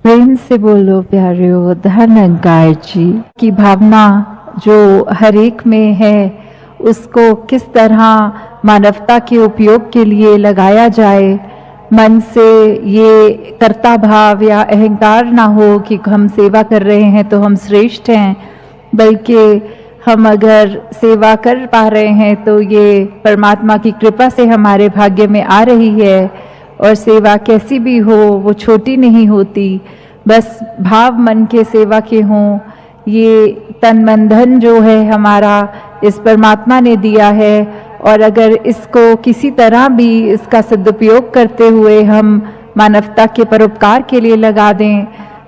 प्रेम से बोलो प्यारे धर्मनिरंकार जी की भावना जो हर एक में है, उसको किस तरह मानवता के उपयोग के लिए लगाया जाए। मन से ये कर्ता भाव या अहंकार ना हो कि हम सेवा कर रहे हैं तो हम श्रेष्ठ हैं, बल्कि हम अगर सेवा कर पा रहे हैं तो ये परमात्मा की कृपा से हमारे भाग्य में आ रही है। और सेवा कैसी भी हो वो छोटी नहीं होती, बस भाव मन के सेवा के हों। ये तन मन धन जो है हमारा इस परमात्मा ने दिया है, और अगर इसको किसी तरह भी इसका सदुपयोग करते हुए हम मानवता के परोपकार के लिए लगा दें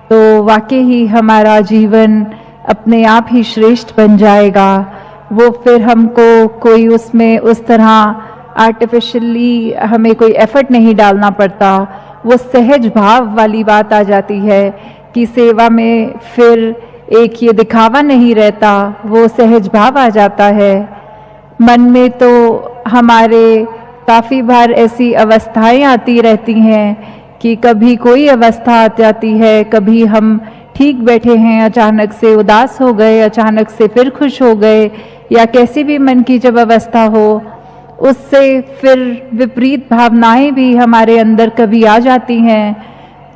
तो वाकई ही हमारा जीवन अपने आप ही श्रेष्ठ बन जाएगा। वो फिर हमको कोई उसमें उस तरह आर्टिफिशियली हमें कोई एफर्ट नहीं डालना पड़ता। वो सहज भाव वाली बात आ जाती है कि सेवा में फिर एक ये दिखावा नहीं रहता, वो सहज भाव आ जाता है। मन में तो हमारे काफ़ी बार ऐसी अवस्थाएं आती रहती हैं कि कभी कोई अवस्था आ जाती है, कभी हम ठीक बैठे हैं अचानक से उदास हो गए, अचानक से फिर खुश हो गए, या कैसी भी मन की जब अवस्था हो उससे फिर विपरीत भावनाएं भी हमारे अंदर कभी आ जाती हैं।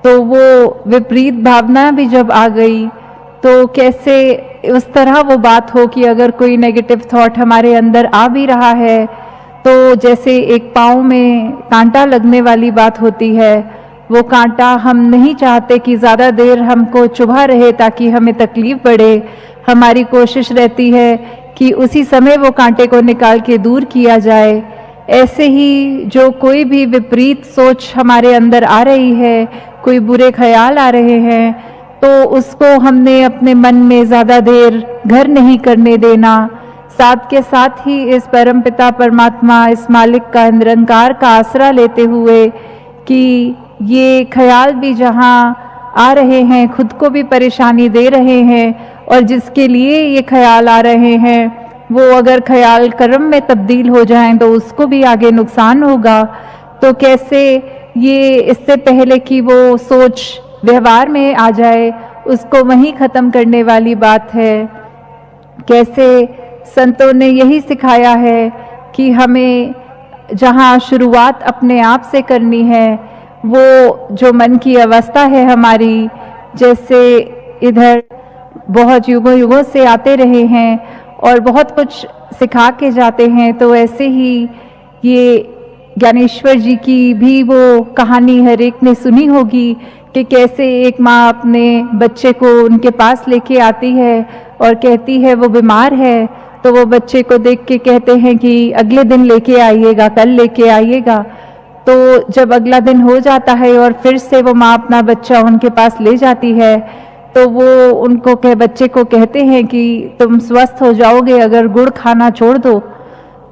तो वो विपरीत भावना भी जब आ गई तो कैसे उस तरह वो बात हो कि अगर कोई नेगेटिव थॉट हमारे अंदर आ भी रहा है तो जैसे एक पाँव में कांटा लगने वाली बात होती है, वो कांटा हम नहीं चाहते कि ज़्यादा देर हमको चुभा रहे ताकि हमें तकलीफ बढ़े। हमारी कोशिश रहती है कि उसी समय वो कांटे को निकाल के दूर किया जाए। ऐसे ही जो कोई भी विपरीत सोच हमारे अंदर आ रही है, कोई बुरे ख्याल आ रहे हैं, तो उसको हमने अपने मन में ज़्यादा देर घर नहीं करने देना। साथ के साथ ही इस परमपिता परमात्मा, इस मालिक का, निरंकार का आसरा लेते हुए कि ये ख्याल भी जहाँ आ रहे हैं खुद को भी परेशानी दे रहे हैं, और जिसके लिए ये ख्याल आ रहे हैं वो अगर ख्याल कर्म में तब्दील हो जाएं तो उसको भी आगे नुकसान होगा। तो कैसे ये इससे पहले कि वो सोच व्यवहार में आ जाए उसको वहीं ख़त्म करने वाली बात है। कैसे संतों ने यही सिखाया है कि हमें जहाँ शुरुआत अपने आप से करनी है, वो जो मन की अवस्था है हमारी, जैसे इधर बहुत युगों युगों से आते रहे हैं और बहुत कुछ सिखा के जाते हैं, तो ऐसे ही ये ज्ञानेश्वर जी की भी वो कहानी हर एक ने सुनी होगी कि कैसे एक माँ अपने बच्चे को उनके पास लेके आती है और कहती है वो बीमार है, तो वो बच्चे को देख के कहते हैं कि अगले दिन लेके आइएगा, कल लेके आइएगा। तो जब अगला दिन हो जाता है और फिर से वो माँ अपना बच्चा उनके पास ले जाती है, तो वो उनको बच्चे को कहते हैं कि तुम स्वस्थ हो जाओगे अगर गुड़ खाना छोड़ दो।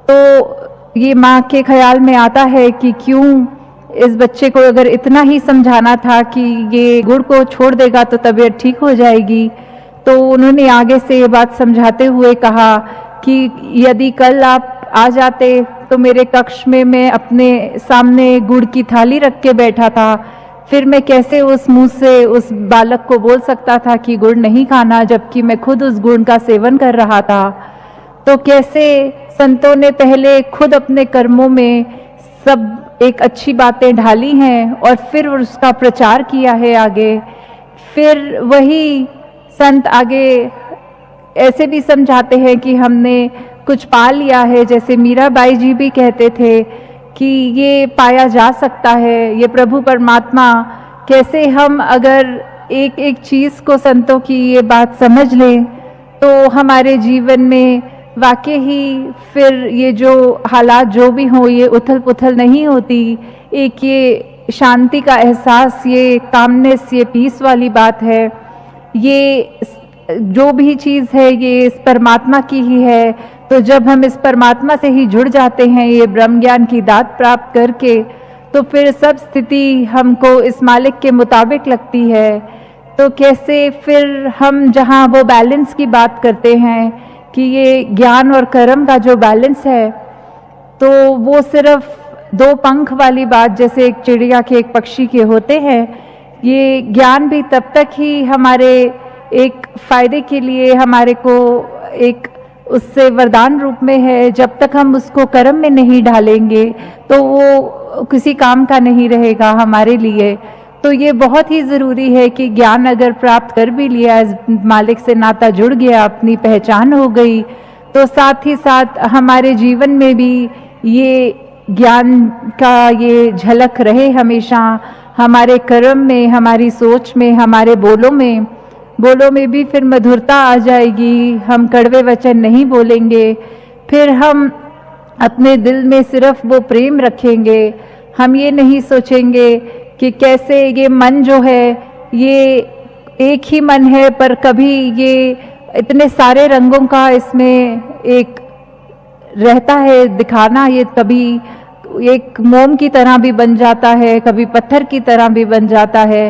तो ये माँ के ख्याल में आता है कि क्यों इस बच्चे को अगर इतना ही समझाना था कि ये गुड़ को छोड़ देगा तो तबीयत ठीक हो जाएगी। तो उन्होंने आगे से ये बात समझाते हुए कहा कि यदि कल आप आ जाते तो मेरे कक्ष में मैं अपने सामने गुड़ की थाली रख के बैठा था, फिर मैं कैसे उस मुंह से उस बालक को बोल सकता था कि गुड़ नहीं खाना, जबकि मैं खुद उस गुड़ का सेवन कर रहा था। तो कैसे संतों ने पहले खुद अपने कर्मों में सब एक अच्छी बातें ढाली हैं और फिर उसका प्रचार किया है आगे। फिर वही संत आगे ऐसे भी समझाते हैं कि हमने कुछ पा लिया है, जैसे मीराबाई जी भी कहते थे कि ये पाया जा सकता है, ये प्रभु परमात्मा। कैसे हम अगर एक एक चीज़ को संतों की ये बात समझ लें तो हमारे जीवन में वाकई ही फिर ये जो हालात जो भी हों ये उथल पुथल नहीं होती। एक ये शांति का एहसास, ये कामनेस, ये पीस वाली बात है। ये जो भी चीज़ है ये इस परमात्मा की ही है। तो जब हम इस परमात्मा से ही जुड़ जाते हैं ये ब्रह्म ज्ञान की दात प्राप्त करके, तो फिर सब स्थिति हमको इस मालिक के मुताबिक लगती है। तो कैसे फिर हम जहाँ वो बैलेंस की बात करते हैं कि ये ज्ञान और कर्म का जो बैलेंस है, तो वो सिर्फ दो पंख वाली बात जैसे एक चिड़िया के एक पक्षी के होते हैं, ये ज्ञान भी तब तक ही हमारे एक फायदे के लिए हमारे को एक उससे वरदान रूप में है, जब तक हम उसको कर्म में नहीं डालेंगे तो वो किसी काम का नहीं रहेगा हमारे लिए। तो ये बहुत ही ज़रूरी है कि ज्ञान अगर प्राप्त कर भी लिया, मालिक से नाता जुड़ गया, अपनी पहचान हो गई, तो साथ ही साथ हमारे जीवन में भी ये ज्ञान का ये झलक रहे हमेशा, हमारे कर्म में, हमारी सोच में, हमारे बोलों में भी फिर मधुरता आ जाएगी। हम कड़वे वचन नहीं बोलेंगे, फिर हम अपने दिल में सिर्फ वो प्रेम रखेंगे। हम ये नहीं सोचेंगे कि कैसे ये मन जो है ये एक ही मन है, पर कभी ये इतने सारे रंगों का इसमें एक रहता है दिखाना, ये कभी एक मोम की तरह भी बन जाता है, कभी पत्थर की तरह भी बन जाता है।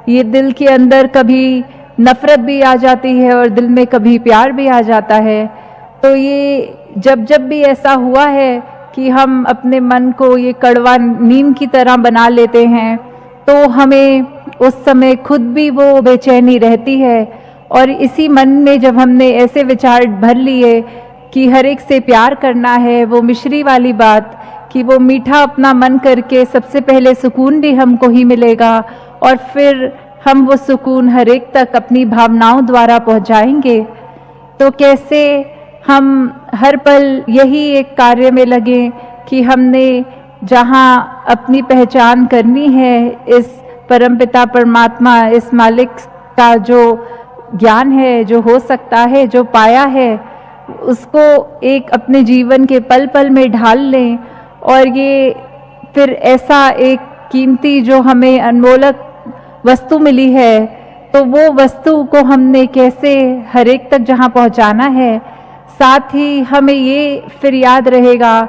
ये दिल के अंदर कभी नफरत भी आ जाती है और दिल में कभी प्यार भी आ जाता है। तो ये जब भी ऐसा हुआ है कि हम अपने मन को ये कड़वा नीम की तरह बना लेते हैं, तो हमें उस समय खुद भी वो बेचैनी रहती है। और इसी मन में जब हमने ऐसे विचार भर लिए कि हर एक से प्यार करना है, वो मिश्री वाली बात कि वो मीठा अपना मन करके सबसे पहले सुकून भी हमको ही मिलेगा और फिर हम वो सुकून हर एक तक अपनी भावनाओं द्वारा पहुंचाएंगे। तो कैसे हम हर पल यही एक कार्य में लगे कि हमने जहाँ अपनी पहचान करनी है, इस परमपिता परमात्मा, इस मालिक का जो ज्ञान है, जो हो सकता है, जो पाया है, उसको एक अपने जीवन के पल पल में ढाल लें। और ये फिर ऐसा एक कीमती जो हमें अनमोलक वस्तु मिली है, तो वो वस्तु को हमने कैसे हर एक तक जहाँ पहुँचाना है, साथ ही हमें ये फिर याद रहेगा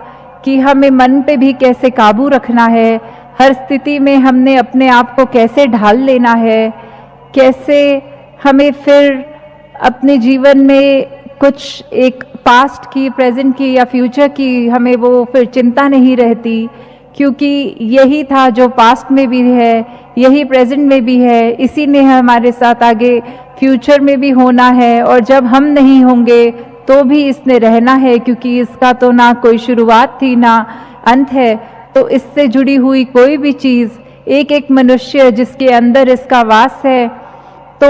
कि हमें मन पे भी कैसे काबू रखना है, हर स्थिति में हमने अपने आप को कैसे ढाल लेना है, कैसे हमें फिर अपने जीवन में कुछ एक पास्ट की, प्रेजेंट की या फ्यूचर की हमें वो फिर चिंता नहीं रहती, क्योंकि यही था जो पास्ट में भी है, यही प्रेजेंट में भी है, इसी ने हमारे साथ आगे फ्यूचर में भी होना है। और जब हम नहीं होंगे तो भी इसने रहना है, क्योंकि इसका तो ना कोई शुरुआत थी ना अंत है। तो इससे जुड़ी हुई कोई भी चीज़, एक एक मनुष्य जिसके अंदर इसका वास है, तो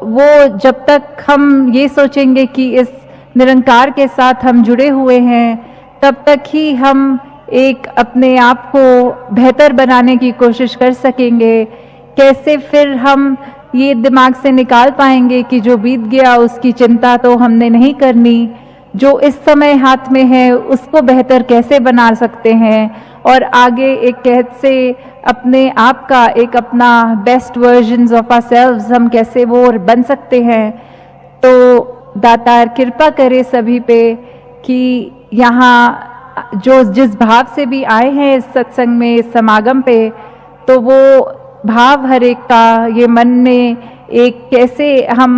वो जब तक हम ये सोचेंगे कि इस निरंकार के साथ हम जुड़े हुए हैं, तब तक ही हम एक अपने आप को बेहतर बनाने की कोशिश कर सकेंगे। कैसे फिर हम ये दिमाग से निकाल पाएंगे कि जो बीत गया उसकी चिंता तो हमने नहीं करनी, जो इस समय हाथ में है उसको बेहतर कैसे बना सकते हैं और आगे एक कैसे अपने आप का एक अपना बेस्ट वर्जन्स ऑफ आवरसेल्व्स हम कैसे वो बन सकते हैं। तो दातार कृपा करे सभी पे कि यहाँ जो जिस भाव से भी आए हैं इस सत्संग में, इस समागम पे, तो वो भाव हर एक का ये मन में एक कैसे हम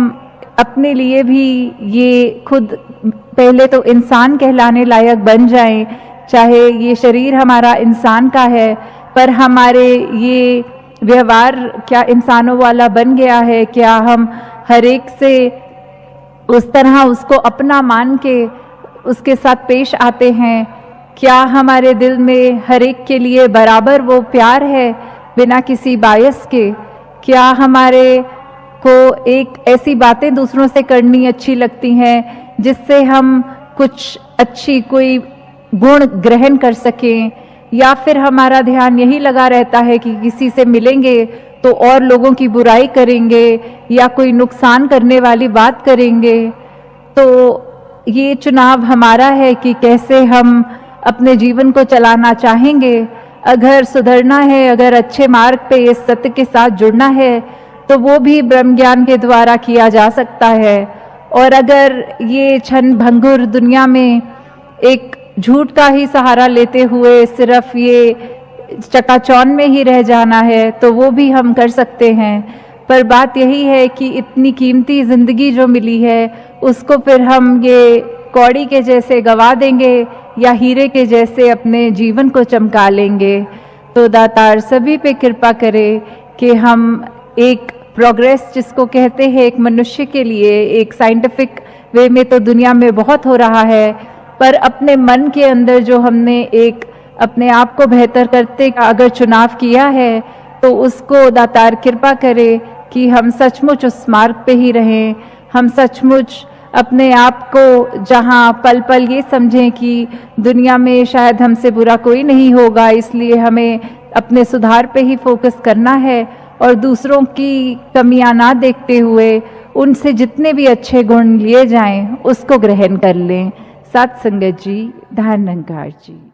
अपने लिए भी ये खुद पहले तो इंसान कहलाने लायक बन जाएं। चाहे ये शरीर हमारा इंसान का है, पर हमारे ये व्यवहार क्या इंसानों वाला बन गया है? क्या हम हर एक से उस तरह उसको अपना मान के उसके साथ पेश आते हैं? क्या हमारे दिल में हर एक के लिए बराबर वो प्यार है बिना किसी बायस के? क्या हमारे को एक ऐसी बातें दूसरों से करनी अच्छी लगती हैं जिससे हम कुछ अच्छी कोई गुण ग्रहण कर सकें, या फिर हमारा ध्यान यही लगा रहता है कि किसी से मिलेंगे तो और लोगों की बुराई करेंगे या कोई नुकसान करने वाली बात करेंगे? तो ये चुनाव हमारा है कि कैसे हम अपने जीवन को चलाना चाहेंगे। अगर सुधरना है, अगर अच्छे मार्ग पे इस सत्य के साथ जुड़ना है, तो वो भी ब्रह्म ज्ञान के द्वारा किया जा सकता है। और अगर ये क्षण भंगुर दुनिया में एक झूठ का ही सहारा लेते हुए सिर्फ ये चकाचौंध में ही रह जाना है, तो वो भी हम कर सकते हैं। पर बात यही है कि इतनी कीमती जिंदगी जो मिली है उसको फिर हम ये कौड़ी के जैसे गवा देंगे या हीरे के जैसे अपने जीवन को चमका लेंगे। तो दातार सभी पे कृपा करे कि हम एक प्रोग्रेस जिसको कहते हैं एक मनुष्य के लिए, एक साइंटिफिक वे में तो दुनिया में बहुत हो रहा है, पर अपने मन के अंदर जो हमने एक अपने आप को बेहतर करते का अगर चुनाव किया है तो उसको दातार कृपा करे कि हम सचमुच उस मार्ग पे ही रहें। हम सचमुच अपने आप को जहाँ पल पल ये समझें कि दुनिया में शायद हमसे बुरा कोई नहीं होगा, इसलिए हमें अपने सुधार पे ही फोकस करना है और दूसरों की कमियां ना देखते हुए उनसे जितने भी अच्छे गुण लिए जाएं उसको ग्रहण कर लें। सत संगत जी, धन निरंकार जी।